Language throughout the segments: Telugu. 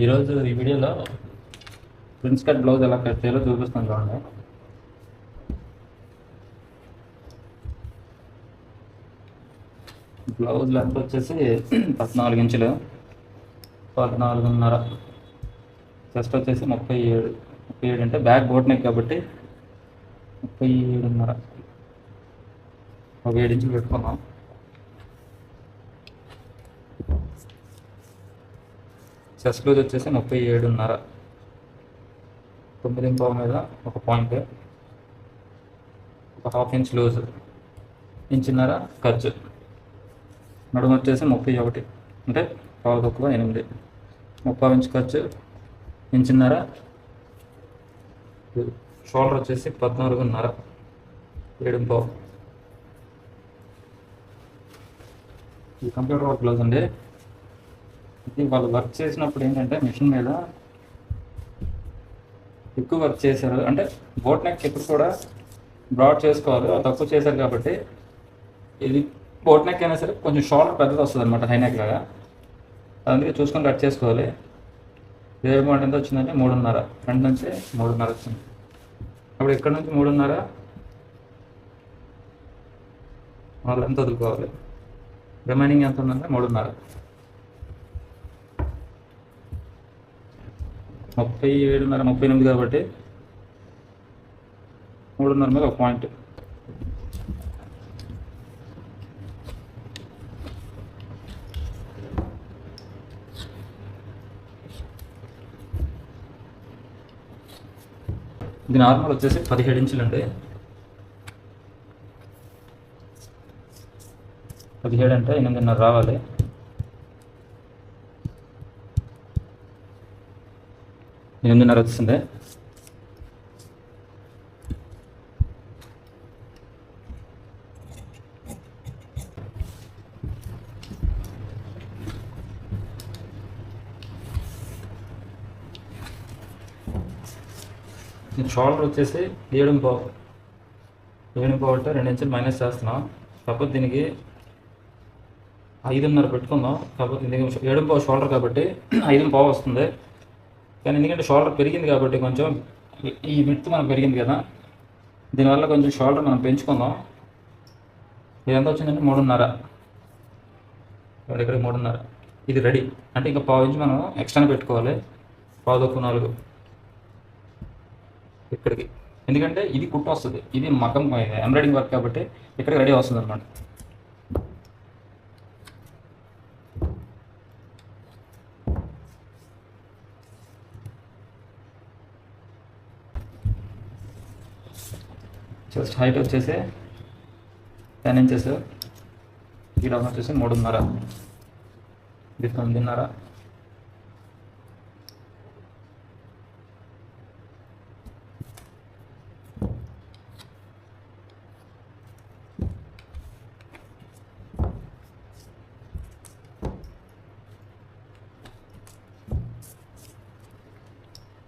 ఈరోజు ఈ వీడియోలో ప్రిన్స్ కట్ బ్లౌజ్ ఎలా కట్ చేయాలో చూపిస్తాను చూడండి. బ్లౌజ్ లెంత్ వచ్చేసి 14 ఇంచులు, 14.5. చెస్ట్ వచ్చేసి 37 అంటే బ్యాక్ బోట్ నెక్ కాబట్టి 37.5. ఒక 7 ఇంచులు పెట్టుకున్నాం. చెస్ట్ లూజ్ వచ్చేసి 37.5. 9.5 మీద ఒక పాయింట్, ఒక ½ ఇంచ్ లూజ్, 1.5 ఇంచ్ ఖర్చు. నడుము వచ్చేసి 31 అంటే 7.8. 30 ఇంచ్ ఖర్చు, 1.5 ఇంచ్. షోల్డర్ వచ్చేసి 14.5, 7.5. ఇది కంప్యూటర్ వర్క్ బ్లౌజ్ అండి. ఇది వాళ్ళు వర్క్ చేసినప్పుడు ఏంటంటే మిషన్ మీద ఎక్కువ వర్క్ చేశారు, అంటే బోట్ నెక్ ఎప్పుడు కూడా బ్రాడ్ చేసుకోవాలి, తక్కువ చేశారు కాబట్టి ఇది బోట్ నెక్ అయినా సరే కొంచెం షోల్డర్ పెద్దది వస్తుంది అనమాట, హై నెక్ లాగా. అందుకే చూసుకొని కట్ చేసుకోవాలి. ఇదే అమౌంట్ ఎంత వచ్చిందంటే 3.5. ఫ్రంట్ నుంచి 3.5 వచ్చింది. అప్పుడు ఇక్కడ నుంచి 3.5 వాళ్ళు ఎంత వదులుకోవాలి. రిమైనింగ్ ఎంత ఉందంటే 3.5. 37.5, 38 కాబట్టి 3.5 మీద ఒక పాయింట్. ఇది నార్మల్ వచ్చేసి 17 ఇంచులు అండి. 17 అంటే 8.5 రావాలి. 8.5 వచ్చింది. షోల్డర్ వచ్చేసి 7.5 అంటే 2 ఇంచులు మైనస్ చేస్తున్నాం. కాకపోతే దీనికి 5.5 పెట్టుకుందాం. కాకపోతే దీనికి 7.5 షోల్డర్ కాబట్టి 5.5 వస్తుంది. కానీ ఎందుకంటే షోల్డర్ పెరిగింది కాబట్టి కొంచెం ఈ విడ్త్ మనకు పెరిగింది కదా, దీనివల్ల కొంచెం షోల్డర్ మనం పెంచుకుందాం. ఇది ఎంత వచ్చిందంటే 3.5. ఇక్కడ 3.5. ఇది రెడీ అంటే ఇంకా 1/2 ఇంచ్ మనం ఎక్స్ట్రా పెట్టుకోవాలి. 4.5 ఇక్కడికి, ఎందుకంటే ఇది కుట్టు వస్తుంది, ఇది మగ్గం ఎంబ్రాయిడింగ్ వర్క్ కాబట్టి ఇక్కడ రెడీ వస్తుంది అనమాట. చెస్ట్ హైట్ వచ్చేసి 10 ఇంచెస్, ఈ డౌన్ వచ్చేసి 3.5, ఇది 9.5.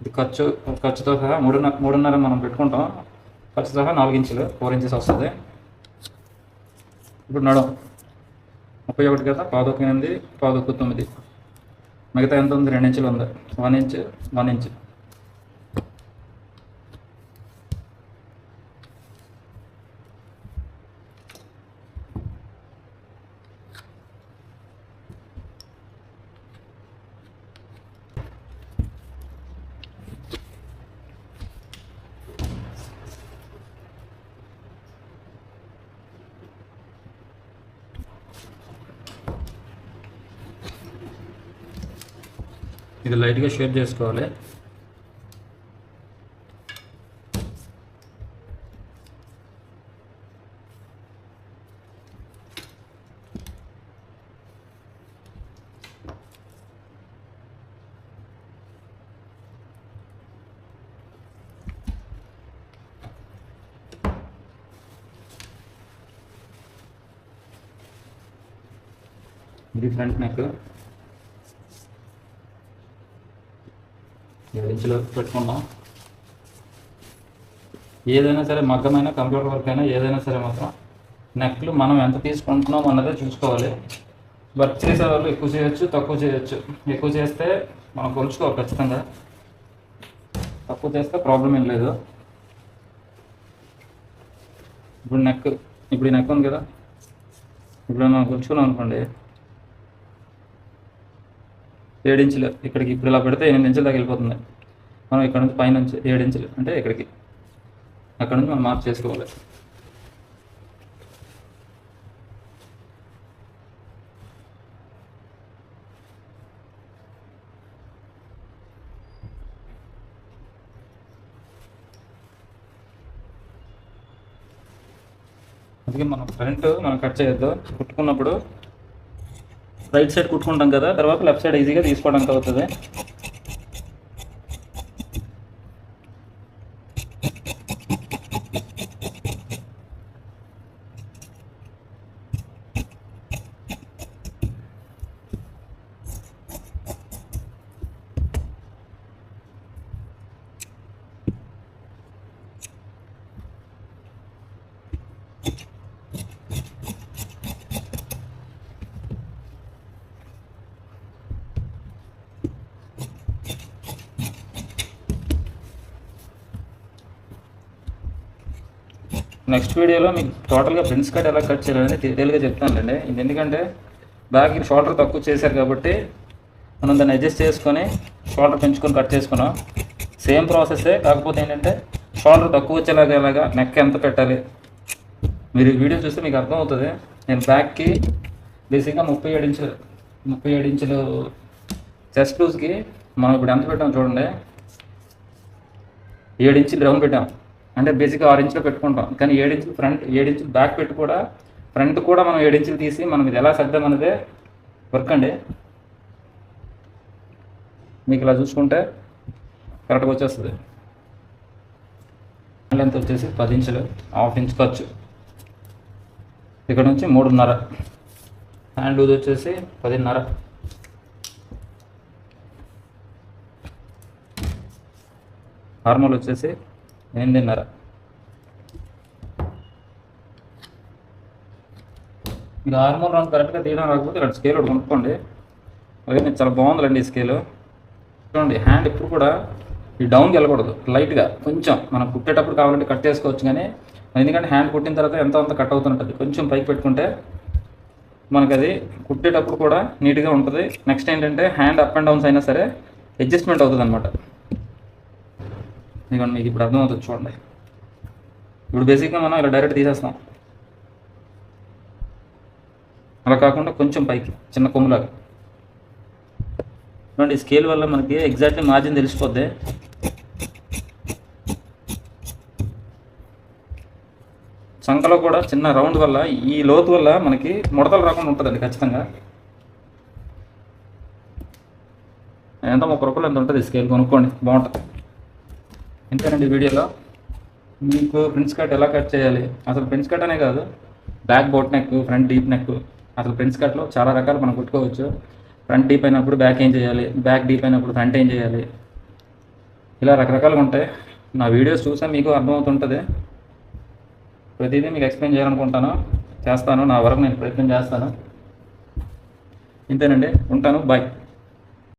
ఇది ఖర్చుతో సహా 3.5 మనం పెట్టుకుంటాం. ఖర్చు సహా 4 ఇంచులు, 4 ఇంచెస్ వస్తుంది. ఇప్పుడు నడుం 31 కదా, 11.8, 11.9. మిగతా ఎంత ఉంది? 2 ఇంచులు ఉంది. 1 ఇంచ్, 1 ఇంచ్. ఇది లైట్గా షేప్ చేసుకోవాలి. ఇది ఫ్రంట్ నెక్ 7 ఇంచులు పెట్టుకున్నాం. ఏదైనా సరే మగ్గమైనా కంప్యూటర్ వర్క్ అయినా ఏదైనా సరే మాత్రం నెక్లు మనం ఎంత తీసుకుంటున్నాం అన్నదే చూసుకోవాలి. వర్క్ చేసే వాళ్ళు ఎక్కువ చేయొచ్చు, తక్కువ చేయొచ్చు. ఎక్కువ చేస్తే మనం కొలుచుకోవాలి ఖచ్చితంగా. తక్కువ చేస్తే ప్రాబ్లం ఏం లేదు. ఇప్పుడు ఈ నెక్ ఉంది కదా, ఇప్పుడు మనం కొలుచుకున్నాం అనుకోండి 7 ఇంచులు ఇక్కడికి, ఇప్పుడు ఇలా పెడితే 8 ఇంచుల దాకా వెళ్ళిపోతుంది. మనం ఇక్కడ నుంచి పైనుంచి 7 ఇంచులు అంటే ఇక్కడికి, అక్కడ నుంచి మనం మార్క్ చేసుకోవాలి. అందుకే మనం కట్ చేయొద్దు. కుట్టుకున్నప్పుడు రైట్ సైడ్ కుట్టుకుంటాం కదా, తర్వాత లెఫ్ట్ సైడ్ ఈజీగా తీసుకోవడానికి అవుతుంది. నెక్స్ట్ వీడియోలో మీకు టోటల్గా ఫ్రంట్ కట్ ఎలా కట్ చేయాలని డీటెయిల్గా చెప్తానులేండి. ఇది ఎందుకంటే బ్యాక్ షోల్డర్ తక్కువ చేశారు కాబట్టి మనం దాన్ని అడ్జస్ట్ చేసుకొని షోల్డర్ పెంచుకొని కట్ చేసుకున్నాం. సేమ్ ప్రాసెస్సే, కాకపోతే ఏంటంటే షోల్డర్ తక్కువ వచ్చేలాగా ఎలాగా నెక్ ఎంత పెట్టాలి మీరు ఈ వీడియో చూస్తే మీకు అర్థమవుతుంది. నేను బ్యాక్కి బేసిక్గా 37 ఇంచులు చెస్ట్ లూజ్కి మనం ఇప్పుడు ఎంత పెట్టాం చూడండి, 7 ఇంచులు రౌండ్ పెట్టాం. అంటే బేసిక్గా 6 ఇంచులు పెట్టుకుంటాం, కానీ 7 ఇంచులు ఫ్రంట్, 7 ఇంచులు బ్యాక్ పెట్టి కూడా ఫ్రంట్ కూడా మనం 7 ఇంచులు తీసి మనం ఇది ఎలా సర్దాం అనేదే వర్క్ అండి. మీకు ఇలా చూసుకుంటే కరెక్ట్గా వచ్చేస్తుంది. లెంత్ వచ్చేసి 10 ఇంచులు, హాఫ్ ఇంచ్ ఖర్చు. ఇక్కడ నుంచి 3.5. హ్యాండ్ లూజ్ వచ్చేసి 10.5. ఆర్మోల్ వచ్చేసి 8.5. మీకు ఆర్మోల్ రౌండ్ కరెక్ట్గా తీయడం రాకపోతే ఇక్కడ స్కేల్ ఒకటి కొనుక్కోండి. అదే మీకు చాలా బాగుందండి ఈ స్కేలు. చూడండి, హ్యాండ్ ఎప్పుడు కూడా ఈ డౌన్కి వెళ్ళకూడదు, లైట్గా కొంచెం మనం కుట్టేటప్పుడు కావాలంటే కట్ చేసుకోవచ్చు, కానీ ఎందుకంటే హ్యాండ్ కుట్టిన తర్వాత ఎంతో అంత కట్ అవుతుంటుంది. కొంచెం పైకి పెట్టుకుంటే మనకు అది కుట్టేటప్పుడు కూడా నీట్గా ఉంటుంది. నెక్స్ట్ ఏంటంటే హ్యాండ్ అప్ అండ్ డౌన్స్ అయినా సరే అడ్జస్ట్మెంట్ అవుతుంది అనమాట. ఇదిగోండి, మీకు ఇప్పుడు అర్థమవుతుంది చూడండి. ఇప్పుడు బేసిక్గా మనం ఇలా డైరెక్ట్ తీసేస్తాం, అలా కాకుండా కొంచెం పైకి చిన్న కొమ్ములాగా. చూడండి, స్కేల్ వల్ల మనకి ఎగ్జాక్ట్లీ మార్జిన్ తెలిసిపోద్ది. చంకలో కూడా చిన్న రౌండ్ వల్ల, ఈ లోతు వల్ల మనకి ముడతలు రాకుండా ఉంటుందండి ఖచ్చితంగా. ఎంత 30 రూపాయలు ఎంత ఉంటుంది స్కేల్, కొనుక్కోండి, బాగుంటుంది. ఇంతేనండి వీడియోలో. మీకు ప్రిన్స్ కట్ ఎలా కట్ చేయాలి, అసలు ప్రిన్స్ కట్ అనే కాదు, back boat neck, front deep neck, అసలు ప్రిన్స్ కట్లో చాలా రకాలు మనం కుట్టుకోవచ్చు. ఫ్రంట్ డీప్ అయినప్పుడు బ్యాక్ ఏం చేయాలి, బ్యాక్ డీప్ అయినప్పుడు ఫ్రంట్ ఏం చేయాలి, ఇలా రకరకాలుగా ఉంటాయి. నా వీడియోస్ చూసా మీకు అర్థమవుతుంటుంది. ప్రతిదీ మీకు ఎక్స్ప్లెయిన్ చేయాలనుకుంటాను, చేస్తాను, నా వరకు నేను ప్రయత్నం చేస్తాను. ఇంతేనండి, ఉంటాను, బాయ్.